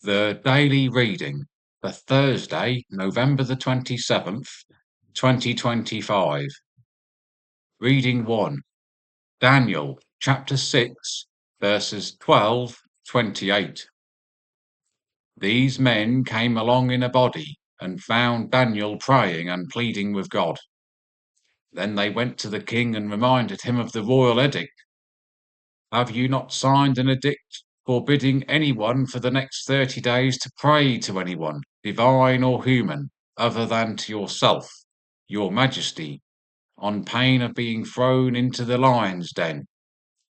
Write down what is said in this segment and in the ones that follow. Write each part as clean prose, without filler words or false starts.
The daily reading for Thursday, November the 27th, 2025. Reading 1. Daniel chapter 6, verses 12-28. These men came along in a body and found Daniel praying and pleading with God. Then they went to the king and reminded him of the royal edict. Have you not signed an edict forbidding anyone for the next 30 days to pray to anyone, divine or human, other than to yourself, your majesty, on pain of being thrown into the lion's den?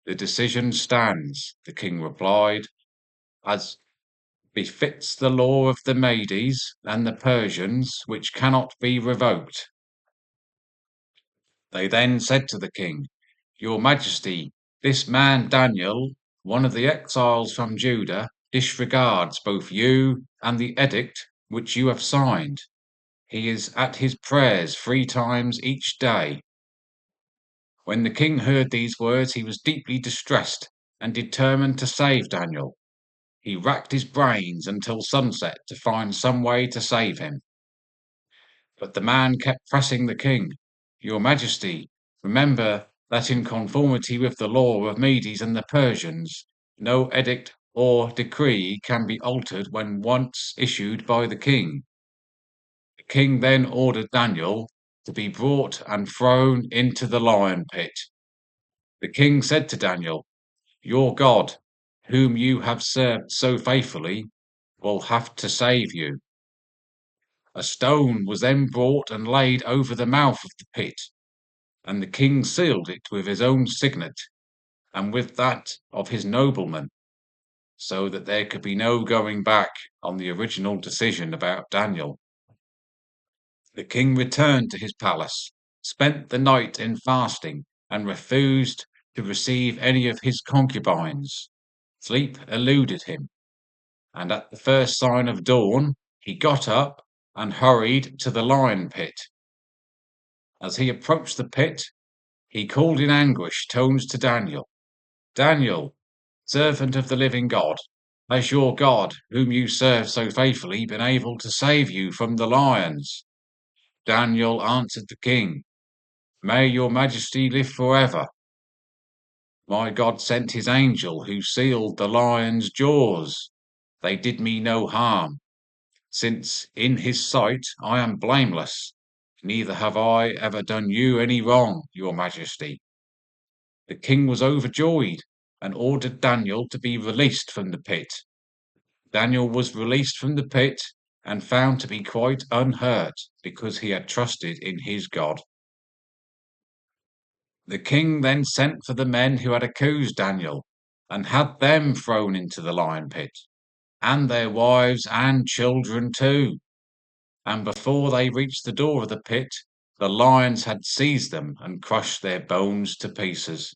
The decision stands, the king replied, as befits the law of the Medes and the Persians, which cannot be revoked. They then said to the king, Your Majesty, this man Daniel, one of the exiles from Judah, disregards both you and the edict which you have signed. He is at his prayers 3 times each day. When the king heard these words, he was deeply distressed and determined to save Daniel. He racked his brains until sunset to find some way to save him. But the man kept pressing the king, Your Majesty, remember that in conformity with the law of Medes and the Persians, no edict or decree can be altered when once issued by the king. The king then ordered Daniel to be brought and thrown into the lion pit. The king said to Daniel, Your God, whom you have served so faithfully, will have to save you. A stone was then brought and laid over the mouth of the pit, and the king sealed it with his own signet and with that of his noblemen, so that there could be no going back on the original decision about Daniel. The king returned to his palace, spent the night in fasting, and refused to receive any of his concubines. Sleep eluded him, and at the first sign of dawn, he got up and hurried to the lion pit. As he approached the pit, he called in anguish tones to Daniel, Daniel, servant of the living God, has your God, whom you serve so faithfully, been able to save you from the lions? Daniel answered the king, May your majesty live forever. My God sent his angel who sealed the lions' jaws. They did me no harm, since in his sight I am blameless. Neither have I ever done you any wrong, your majesty. The king was overjoyed and ordered Daniel to be released from the pit. Daniel was released from the pit and found to be quite unhurt because he had trusted in his God. The king then sent for the men who had accused Daniel and had them thrown into the lion pit, and their wives and children too. And before they reached the door of the pit, the lions had seized them and crushed their bones to pieces.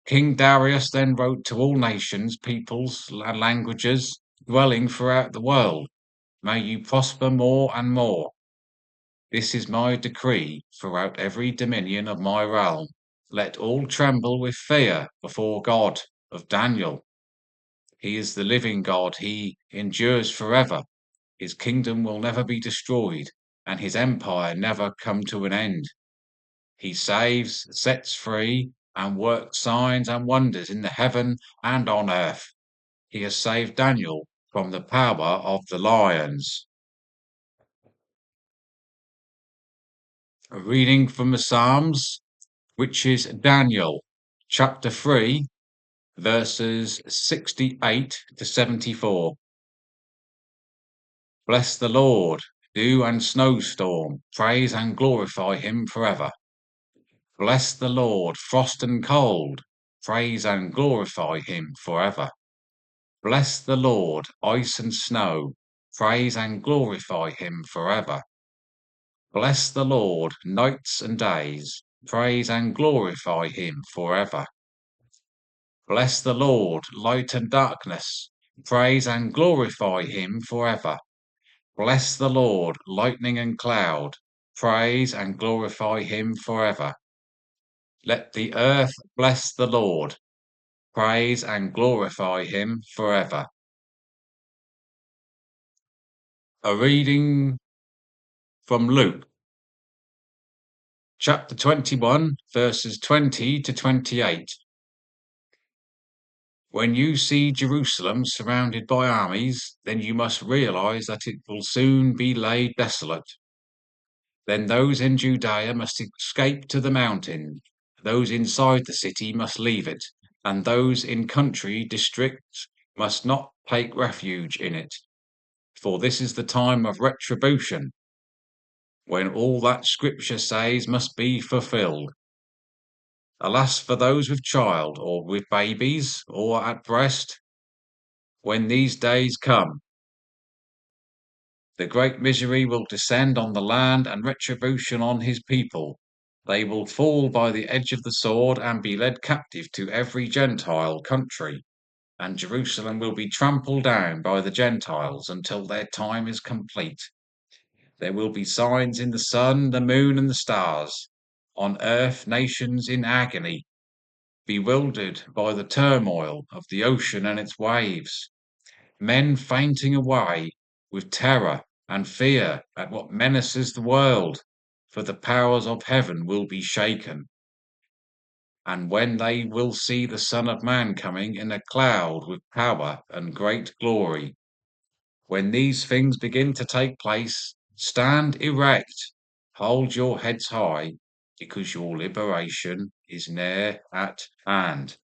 King Darius then wrote to all nations, peoples, and languages dwelling throughout the world, May you prosper more and more. This is my decree throughout every dominion of my realm. Let all tremble with fear before God of Daniel. He is the living God. He endures forever. His kingdom will never be destroyed, and his empire never come to an end. He saves, sets free, and works signs and wonders in the heaven and on earth. He has saved Daniel from the power of the lions. A reading from the Psalms, which is Daniel chapter 3, verses 68 to 74. Bless the Lord, dew and snowstorm, praise and glorify him forever. Bless the Lord, frost and cold, praise and glorify him forever. Bless the Lord, ice and snow, praise and glorify him forever. Bless the Lord, nights and days, praise and glorify him forever. Bless the Lord, light and darkness, praise and glorify him forever. Bless the Lord, lightning and cloud, praise and glorify him forever. Let the earth bless the Lord, praise and glorify him forever. A reading from Luke, chapter 21, verses 20 to 28. When you see Jerusalem surrounded by armies, then you must realize that it will soon be laid desolate. Then those in Judea must escape to the mountain, those inside the city must leave it, and those in country districts must not take refuge in it. For this is the time of retribution, when all that Scripture says must be fulfilled. Alas for those with child, or with babies, or at breast, when these days come. The great misery will descend on the land and retribution on his people. They will fall by the edge of the sword and be led captive to every Gentile country, and Jerusalem will be trampled down by the Gentiles until their time is complete. There will be signs in the sun, the moon, and the stars. On earth, nations in agony, bewildered by the turmoil of the ocean and its waves. Men fainting away with terror and fear at what menaces the world, for the powers of heaven will be shaken. And when they will see the Son of Man coming in a cloud with power and great glory. When these things begin to take place, stand erect, hold your heads high, because your liberation is near at hand.